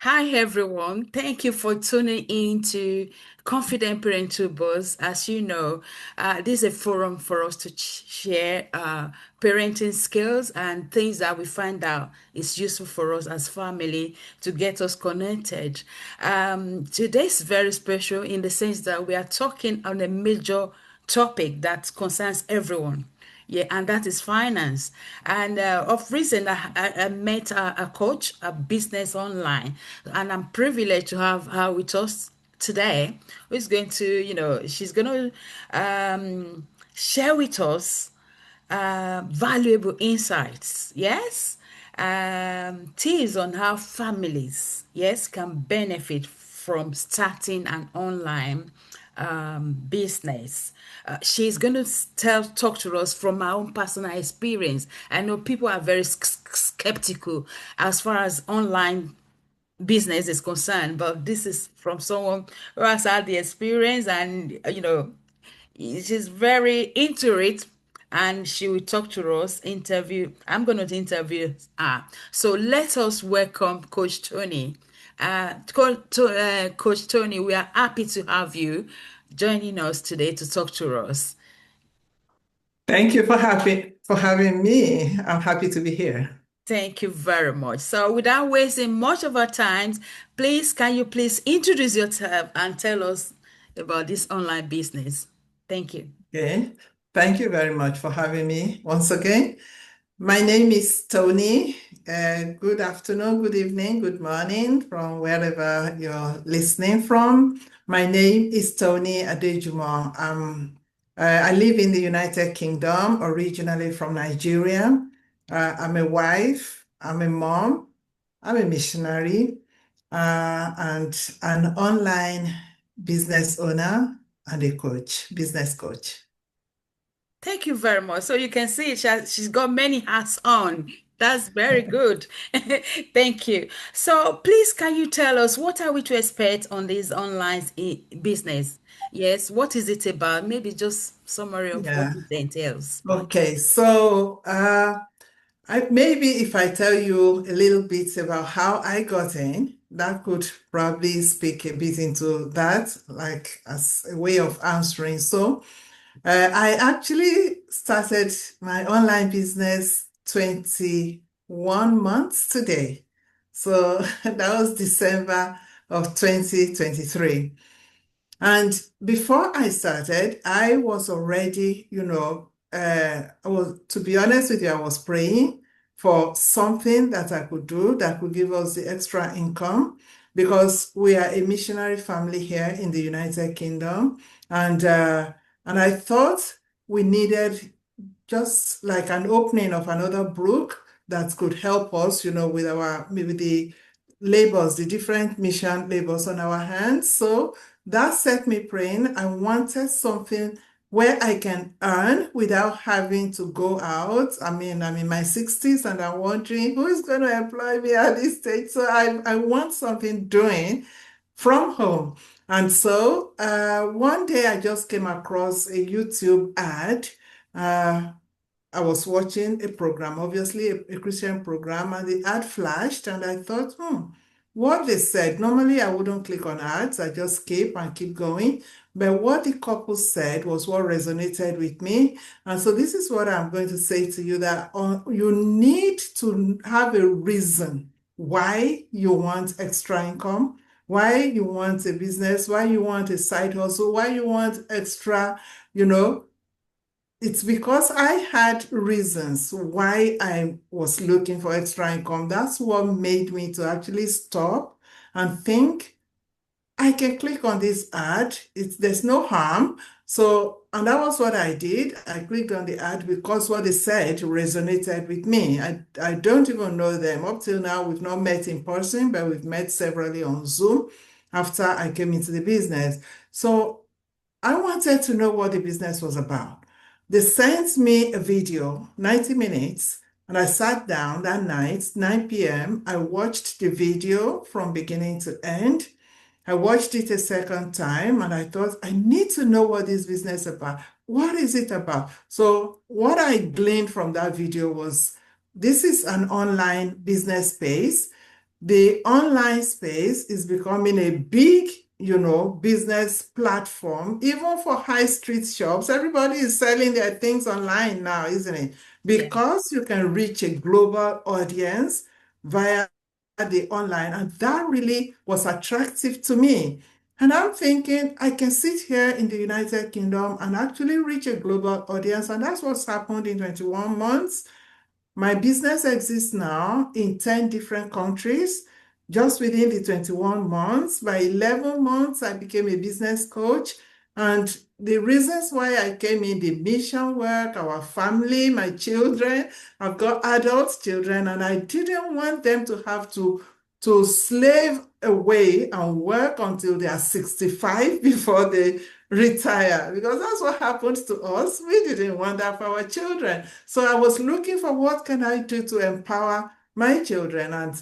Hi everyone. Thank you for tuning in to Confident Parental Buzz. As you know, this is a forum for us to share parenting skills and things that we find out is useful for us as family to get us connected. Today is very special in the sense that we are talking on a major topic that concerns everyone. Yeah, and that is finance. And of recent, I met a coach, a business online, and I'm privileged to have her with us today. Who's going to, she's going to share with us valuable insights. Yes, tips on how families, yes, can benefit from starting an online business. She's going to talk to us from her own personal experience. I know people are very skeptical as far as online business is concerned, but this is from someone who has had the experience and, she's very into it and she will talk to us interview I'm going to interview her. So let us welcome Coach Toni. Coach Toni, we are happy to have you joining us today to talk to us. Thank you for having me. I'm happy to be here. Thank you very much. So without wasting much of our time, can you please introduce yourself and tell us about this online business? Thank you. Okay. Thank you very much for having me once again. My name is Toni. Good afternoon, good evening, good morning from wherever you're listening from. My name is Toni Adejumo. I live in the United Kingdom, originally from Nigeria. I'm a wife, I'm a mom, I'm a missionary, and an online business owner and a coach, business coach. Thank you very much. So you can see she's got many hats on. That's very good. Thank you. So please, can you tell us what are we to expect on this online business? Yes, what is it about? Maybe just summary of what Yeah. it entails. Okay. So maybe if I tell you a little bit about how I got in, that could probably speak a bit into that, like as a way of answering. So I actually started my online business 21 months today. So that was December of 2023. And before I started, I was already, to be honest with you, I was praying for something that I could do that could give us the extra income because we are a missionary family here in the United Kingdom. And I thought we needed just like an opening of another brook that could help us, with our maybe the labors, the different mission labors on our hands. So that set me praying. I wanted something where I can earn without having to go out. I mean, I'm in my 60s and I'm wondering who is going to employ me at this stage. So I want something doing from home. And so one day I just came across a YouTube ad. Uh, I was watching a program, obviously a Christian program, and the ad flashed, and I thought, what they said. Normally, I wouldn't click on ads, I just skip and keep going. But what the couple said was what resonated with me. And so, this is what I'm going to say to you that you need to have a reason why you want extra income, why you want a business, why you want a side hustle, why you want extra, you know it's because I had reasons why I was looking for extra income. That's what made me to actually stop and think I can click on this ad. There's no harm. So, and that was what I did. I clicked on the ad because what they said resonated with me. I don't even know them. Up till now, we've not met in person, but we've met severally on Zoom after I came into the business. So I wanted to know what the business was about. They sent me a video, 90 minutes, and I sat down that night, 9 p.m. I watched the video from beginning to end. I watched it a second time and I thought, I need to know what this business is about. What is it about? So, what I gleaned from that video was this is an online business space the online space is becoming a big, business platform, even for high street shops. Everybody is selling their things online now, isn't it? Yeah. Because you can reach a global audience via the online. And that really was attractive to me. And I'm thinking I can sit here in the United Kingdom and actually reach a global audience. And that's what's happened in 21 months. My business exists now in 10 different countries. Just within the 21 months, by 11 months, I became a business coach. And the reasons why I came in the mission work, our family, my children, I've got adult children, and I didn't want them to have to slave away and work until they are 65 before they retire, because that's what happened to us. We didn't want that for our children. So I was looking for what can I do to empower my children. And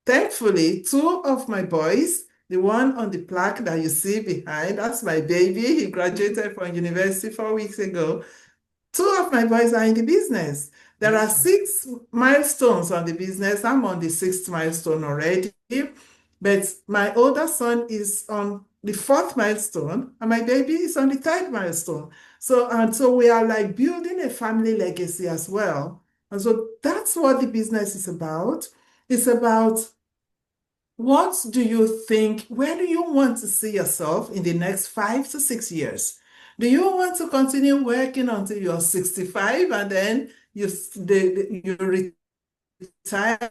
thankfully, two of my boys, the one on the plaque that you see behind, that's my baby. He graduated from university 4 weeks ago. Two of my boys are in the business. There are 6 milestones on the business. I'm on the 6th milestone already. But my older son is on the 4th milestone, and my baby is on the 3rd milestone. So we are like building a family legacy as well. And so that's what the business is about. It's about, what do you think? Where do you want to see yourself in the next 5 to 6 years? Do you want to continue working until you're 65 and then you retire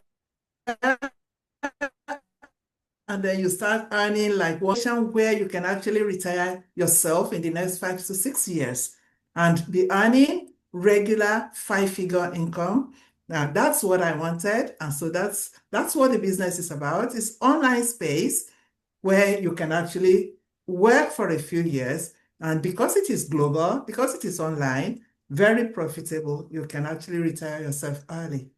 and then you start earning like one where you can actually retire yourself in the next 5 to 6 years and be earning regular 5-figure income? Now that's what I wanted. And so that's what the business is about. It's online space where you can actually work for a few years. And because it is global, because it is online, very profitable, you can actually retire yourself early.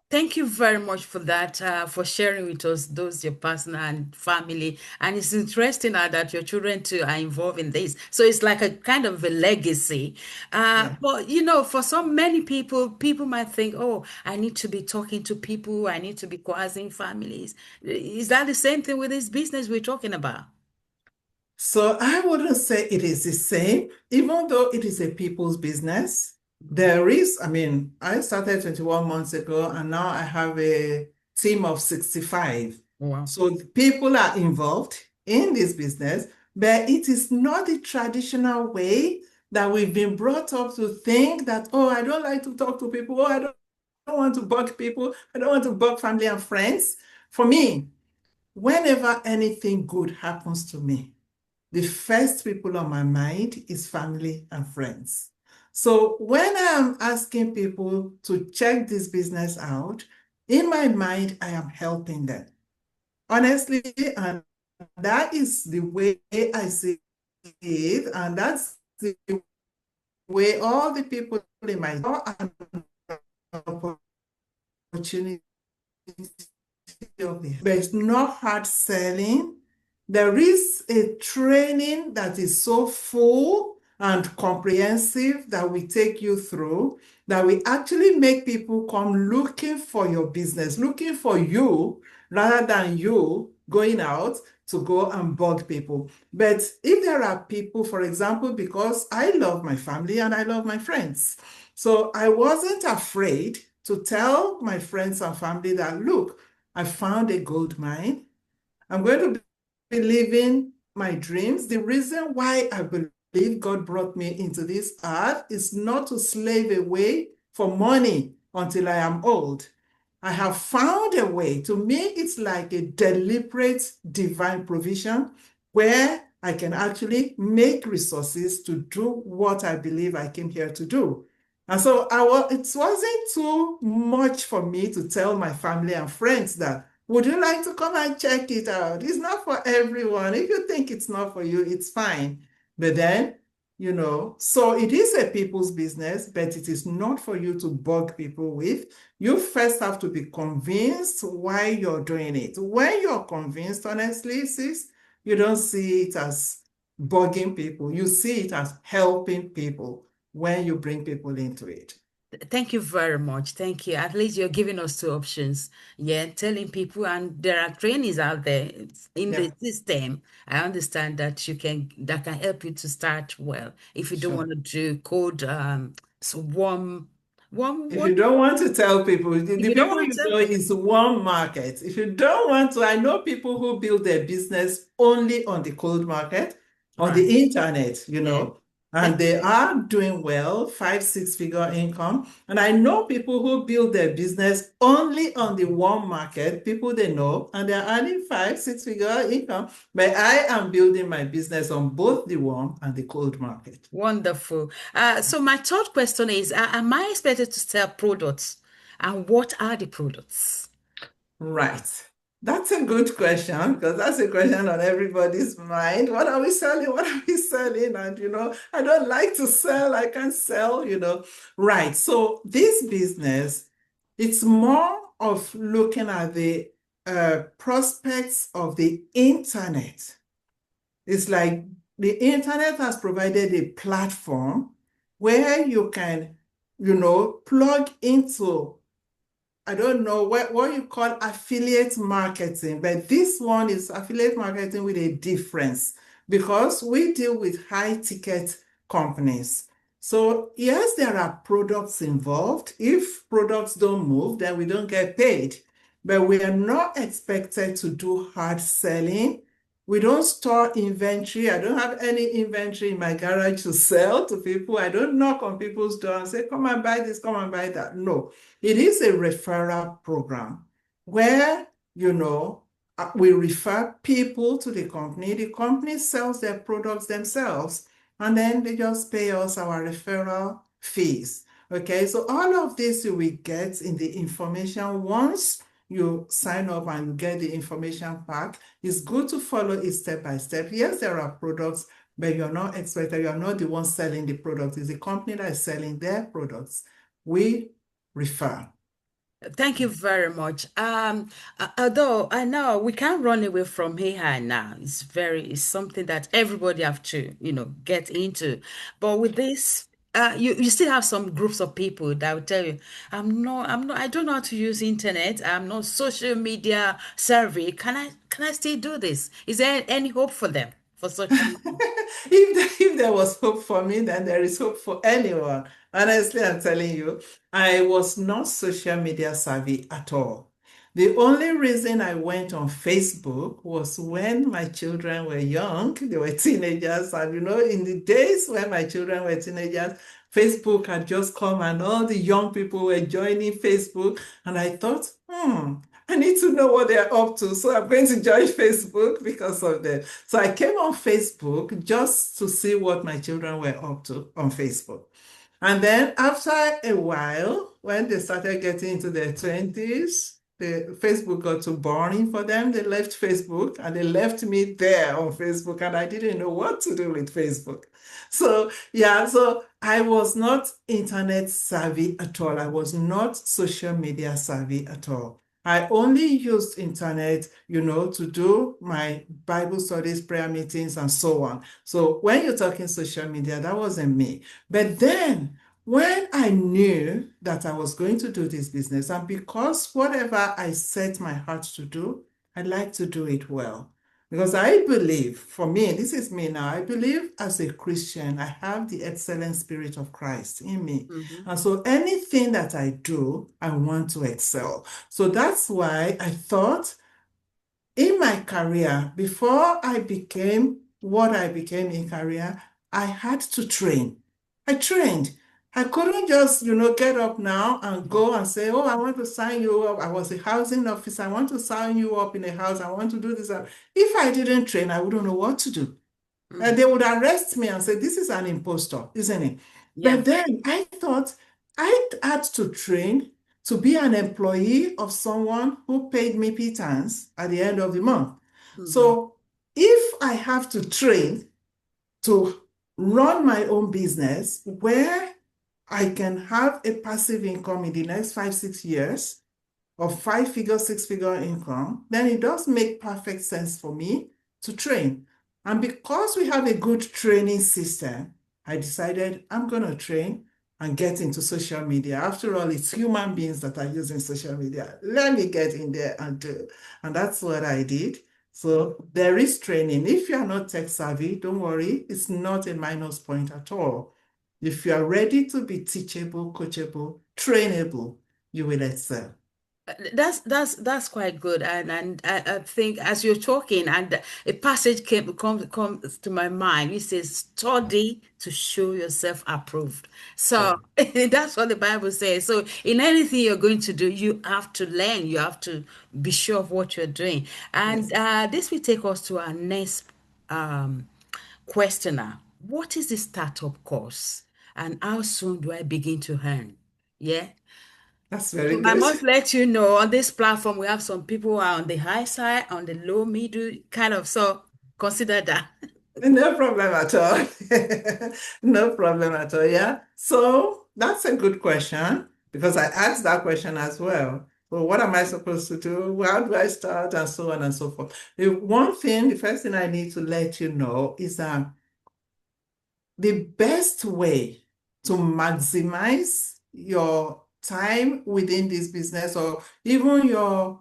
Thank you very much for that, for sharing with us those your personal and family. And it's interesting that your children too are involved in this. So it's like a kind of a legacy. Yeah. But for some many people, people might think, oh, I need to be talking to people, I need to be coercing families. Is that the same thing with this business we're talking about? So I wouldn't say it is the same, even though it is a people's business. I mean, I started 21 months ago and now I have a team of 65. Wow. So the people are involved in this business, but it is not the traditional way that we've been brought up to think that, oh, I don't like to talk to people. Oh, I don't want to bug people. I don't want to bug family and friends. For me, whenever anything good happens to me, the first people on my mind is family and friends. So when I'm asking people to check this business out, in my mind, I am helping them. Honestly, and that is the way I see it, and that's the way all the people in my opportunity. There's no hard selling. There is a training that is so full and comprehensive that we take you through, that we actually make people come looking for your business, looking for you, rather than you going out to go and bug people. But if there are people, for example, because I love my family and I love my friends, so I wasn't afraid to tell my friends and family that, look, I found a gold mine. I'm going to be living my dreams. The reason why I believe God brought me into this earth is not to slave away for money until I am old. I have found a way. To me, it's like a deliberate divine provision where I can actually make resources to do what I believe I came here to do. And so it wasn't too much for me to tell my family and friends that, would you like to come and check it out? It's not for everyone. If you think it's not for you, it's fine. But then, so it is a people's business, but it is not for you to bug people with. You first have to be convinced why you're doing it. When you're convinced, honestly, sis, you don't see it as bugging people. You see it as helping people when you bring people into it. Thank you very much. Thank you. At least you're giving us two options. Yeah, telling people, and there are trainings out there in Yeah, the system. I understand that that can help you to start well. If you don't sure. want to do code, so If what you don't want to tell people, if the you don't people want you to tell know people? is one market. If you don't want to, I know people who build their business only on the cold market, on Right. the internet, Yeah. and they are doing well, 5, 6 figure income. And I know people who build their business only on the warm market, people they know, and they're earning 5, 6 figure income. But I am building my business on both the warm and the cold market. Wonderful. So my third question is, am I expected to sell products? And what are the products? Right. That's a good question because that's a question on everybody's mind. What are we selling? What are we selling? And, I don't like to sell. I can't sell. Right. So this business, it's more of looking at the prospects of the internet. It's like the internet has provided a platform where you can, plug into I don't know what you call affiliate marketing, but this one is affiliate marketing with a difference because we deal with high ticket companies. So, yes, there are products involved. If products don't move, then we don't get paid. But we are not expected to do hard selling. We don't store inventory. I don't have any inventory in my garage to sell to people. I don't knock on people's door and say, come and buy this, come and buy that. No. It is a referral program where, we refer people to the company. The company sells their products themselves, and then they just pay us our referral fees. Okay, so all of this you will get in the information once you sign up and you get the information pack. It's good to follow it step by step. Yes, there are products, but you're not expected, you're not the one selling the product. It's the company that is selling their products. We refer. Thank you very much. Although I know we can't run away from AI now. It's something that everybody have to, get into. But with this, you still have some groups of people that will tell you, I don't know how to use internet. I'm not social media savvy. Can I still do this? Is there any hope for them for such people? If there was hope for me, then there is hope for anyone. Honestly, I'm telling you, I was not social media savvy at all. The only reason I went on Facebook was when my children were young, they were teenagers. And in the days when my children were teenagers, Facebook had just come and all the young people were joining Facebook. And I thought, I need to know what they're up to. So I'm going to join Facebook because of them. So I came on Facebook just to see what my children were up to on Facebook. And then after a while, when they started getting into their 20s, the Facebook got too boring for them. They left Facebook and they left me there on Facebook, and I didn't know what to do with Facebook. So yeah, so I was not internet savvy at all. I was not social media savvy at all. I only used internet, to do my Bible studies, prayer meetings, and so on. So when you're talking social media, that wasn't me. But then when I knew that I was going to do this business, and because whatever I set my heart to do, I like to do it well. Because I believe, for me, this is me now, I believe as a Christian, I have the excellent spirit of Christ in me. Mhm. And so anything that I do, I want to excel. So that's why I thought in my career, before I became what I became in career, I had to train. I trained. I couldn't just, get up now and go and say, oh, I want to sign you up. I was a housing officer. I want to sign you up in a house. I want to do this. If I didn't train, I wouldn't know what to do. Mhm. They would arrest me and say, this is an impostor, isn't it? Yeah. But then I thought I had to train to be an employee of someone who paid me pittance at the end of the month. Mhm. So if I have to train to run my own business where I can have a passive income in the next 5, 6 years, of 5 figure, 6 figure income, then it does make perfect sense for me to train. And because we have a good training system, I decided I'm going to train and get into social media. After all, it's human beings that are using social media. Let me get in there and do. And that's what I did. So there is training. If you are not tech savvy, don't worry, it's not a minus point at all. If you are ready to be teachable, coachable, trainable, you will excel. That's quite good, and I think as you're talking, and a passage comes to my mind. It says, "Study to show yourself approved." So Yeah. that's what the Bible says. So in anything you're going to do, you have to learn. You have to be sure of what you're doing, and Yes. this will take us to our next um, questioner. What is the startup course, and how soon do I begin to earn? Yeah. That's So very I good. must let you know on this platform, we have some people who are on the high side, on the low, middle, kind of. So consider that. No problem at all. No problem at all. Yeah. So that's a good question because I asked that question as well. Well, what am I supposed to do? How do I start? And so on and so forth. The first thing I need to let you know is that the best way to maximize your time within this business or even your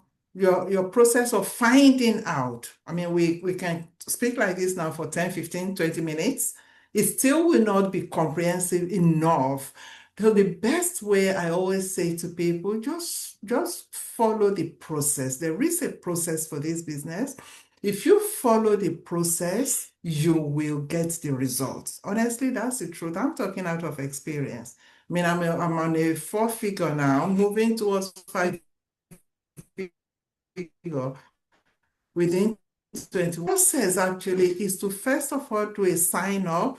process of finding out. I mean, we can speak like this now for 10, 15, 20 minutes. It still will not be comprehensive enough. So the best way I always say to people, just follow the process. There is a process for this business. If you follow the process, you will get the results. Honestly, that's the truth. I'm talking out of experience. I mean, I'm on a four figure now, moving towards five figure within 20. Process actually is to first of all do a sign up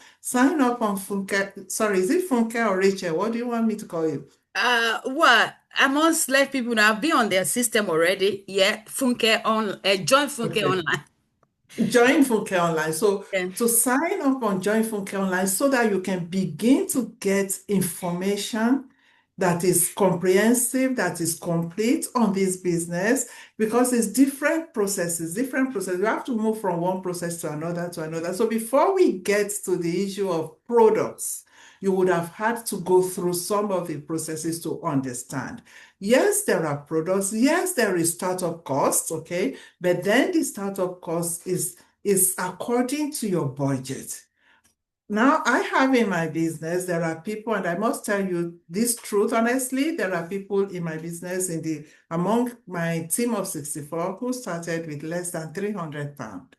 on Funke. Sorry, is it Funke or Rachel? What do you want me to call you? Well, I must let people know I've been on their system already. Yeah, Funke on, join Funke Okay. online. Join Funke Online. So Yeah, to sign up on Join Funke Online so that you can begin to get information that is comprehensive, that is complete on this business, because it's different processes, different processes. You have to move from one process to another to another. So before we get to the issue of products, you would have had to go through some of the processes to understand. Yes, there are products. Yes, there is startup costs, okay? But then the startup cost is according to your budget. Now, I have in my business, there are people, and I must tell you this truth, honestly, there are people in my business among my team of 64 who started with less than 300 pounds.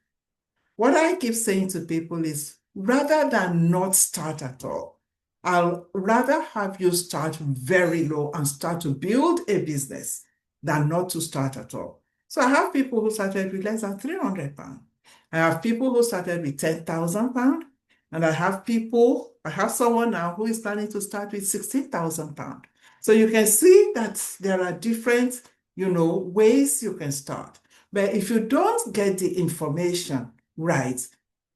What I keep saying to people is rather than not start at all, I'll rather have you start very low and start to build a business than not to start at all. So I have people who started with less than 300 pounds. I have people who started with 10,000 pounds. And I have someone now who is planning to start with 16,000 pounds. So you can see that there are different, ways you can start. But if you don't get the information right,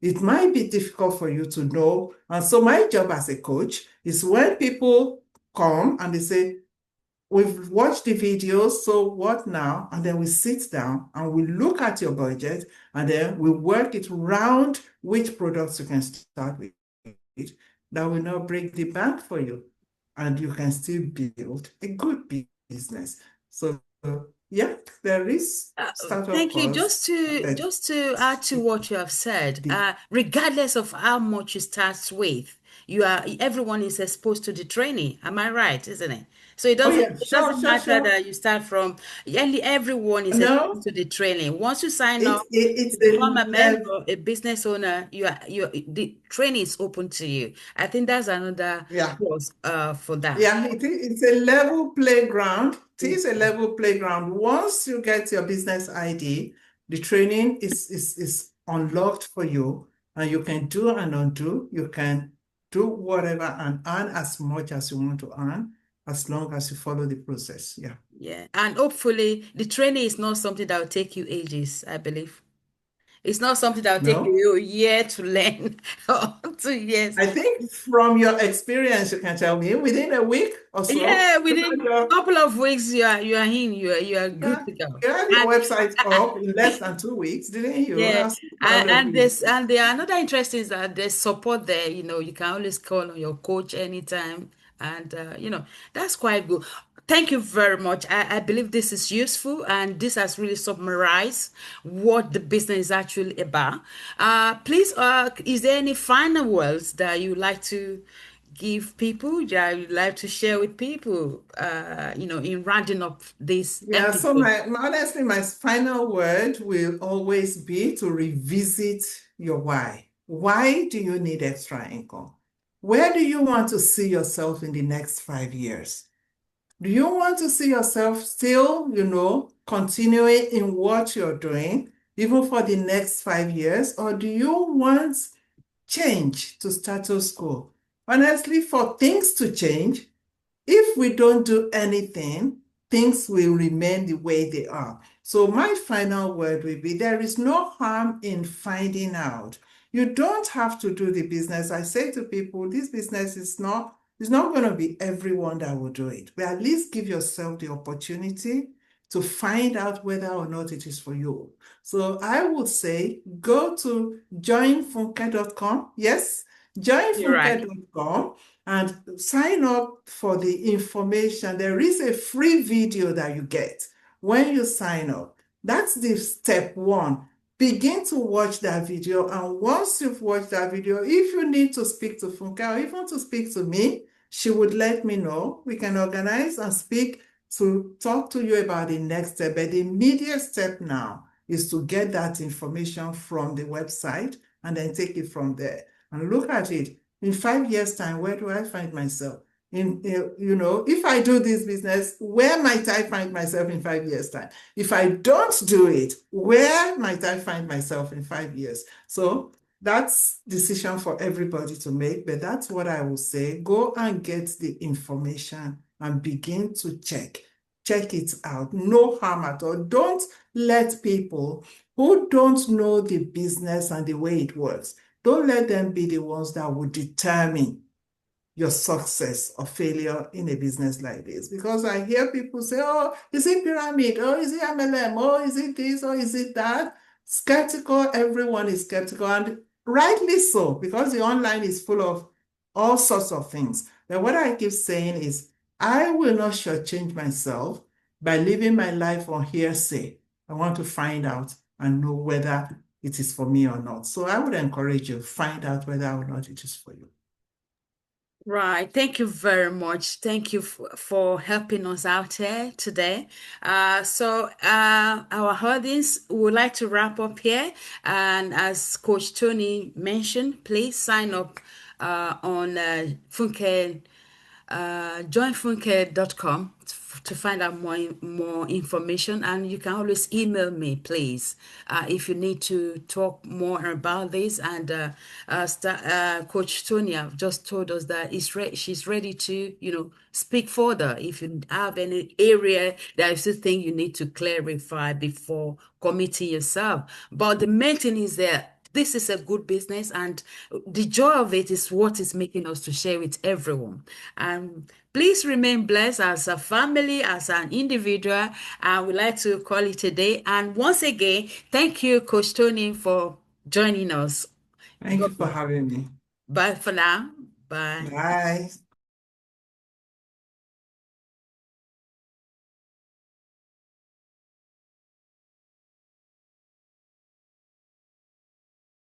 it might be difficult for you to know. And so my job as a coach is when people come and they say, we've watched the videos, so what now? And then we sit down and we look at your budget and then we work it around which products you can start with that will not break the bank for you. And you can still build a good business. So yeah, there is startup thank you. costs, but Just to add to what you have said, the regardless of how much you start with, everyone is exposed to the training. Am I right, isn't it? So oh yeah, it sure, doesn't sure, matter sure. that you start from everyone is exposed No, to the training. Once you sign up it's to become a a level. member, a business owner, the training is open to you. I think that's another Yeah. plus for that. Yeah, it's a level playground. It Yeah. is a level playground. Once you get your business ID, the training is unlocked for you, and you can do and undo. You can do whatever and earn as much as you want to earn, as long as you follow the process. Yeah. Yeah, and hopefully the training is not something that will take you ages, I believe. It's not something that will take No? you a year to learn or 2 years. I think from your experience, you can tell me within a week or so, Yeah, you had within a your, couple of weeks you are good yeah, to go. you had your And website up in less than 2 weeks, didn't you? yeah, I'm so proud of you. and there are another interesting is that there's support there. You can always call on your coach anytime. And, that's quite good. Thank you very much. I believe this is useful and this has really summarized what the business is actually about. Please, is there any final words that you like to give people, that you'd like to share with people, in rounding up this Yeah, so episode? honestly, my final word will always be to revisit your why. Why do you need extra income? Where do you want to see yourself in the next 5 years? Do you want to see yourself still, continuing in what you're doing, even for the next 5 years? Or do you want change to status quo? Honestly, for things to change, if we don't do anything, things will remain the way they are. So my final word will be there is no harm in finding out. You don't have to do the business. I say to people, this business is not going to be everyone that will do it. But at least give yourself the opportunity to find out whether or not it is for you. So I would say go to joinfunke.com. Yes, You're right. joinfunke.com and sign up for the information. There is a free video that you get when you sign up. That's the step one. Begin to watch that video. And once you've watched that video, if you need to speak to Funke or even to speak to me, she would let me know. We can organize and speak to talk to you about the next step. But the immediate step now is to get that information from the website and then take it from there and look at it. In 5 years' time, where do I find myself? If I do this business, where might I find myself in 5 years' time? If I don't do it, where might I find myself in 5 years? So that's decision for everybody to make, but that's what I will say. Go and get the information and begin to check. Check it out. No harm at all. Don't let people who don't know the business and the way it works, don't let them be the ones that will determine your success or failure in a business like this. Because I hear people say, oh, is it pyramid? Oh, is it MLM? Oh, is it this? Or is it that? Skeptical, everyone is skeptical, and rightly so, because the online is full of all sorts of things. But what I keep saying is, I will not shortchange myself by living my life on hearsay. I want to find out and know whether it is for me or not. So I would encourage you, find out whether or not it is for you. Right. Thank you very much. Thank you for helping us out here today. Our audience would like to wrap up here. And as Coach Tony mentioned, please sign up on Funke joinfunke.com to find out more information, and you can always email me, please, if you need to talk more about this. And Coach Tony have just told us that she's ready to speak further if you have any area that you still think you need to clarify before committing yourself. But the main thing is that this is a good business, and the joy of it is what is making us to share with everyone. And please remain blessed as a family, as an individual. And we like to call it a day. And once again, thank you, Coach Tony, for joining us. Thank you God for bless. having me. Bye for now. Bye. Bye.